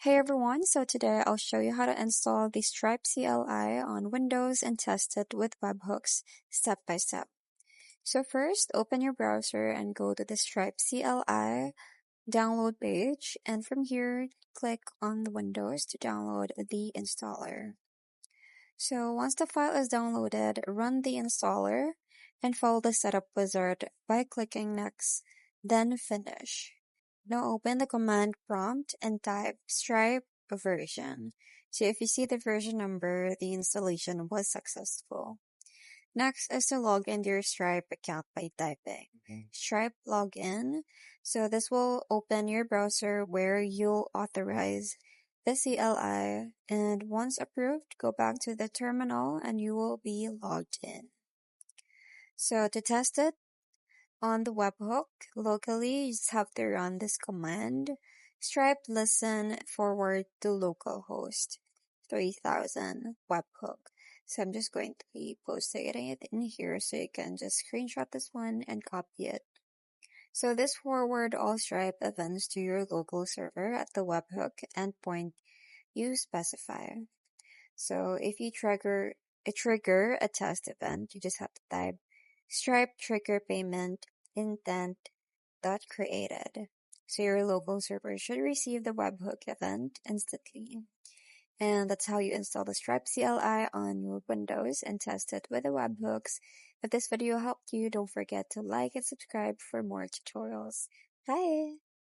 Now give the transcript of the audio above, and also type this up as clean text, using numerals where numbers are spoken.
Hey everyone, so today I'll show you how to install the Stripe CLI on Windows and test it with Webhooks step by step. So first, open your browser and go to the Stripe CLI download page, and from here, click on the Windows to download the installer. So once the file is downloaded, run the installer and follow the setup wizard by clicking next, then finish. Now open the command prompt and type Stripe version. So if you see the version number, the installation was successful. Next is to log into your Stripe account by typing Stripe login. So this will open your browser where you'll authorize the CLI, and once approved, go back to the terminal and you will be logged in. So to test it on the webhook locally, you just have to run this command Stripe listen forward to localhost 3000 webhook. So I'm just going to be posting it in here so you can just screenshot this one and copy it. So this forward all Stripe events to your local server at the webhook endpoint you specify. So if you trigger a test event, you just have to type Stripe trigger payment intent dot created. So your local server should receive the webhook event instantly. And that's how you install the Stripe CLI on your Windows and test it with the webhooks. If this video helped you, don't forget to like and subscribe for more tutorials. Bye!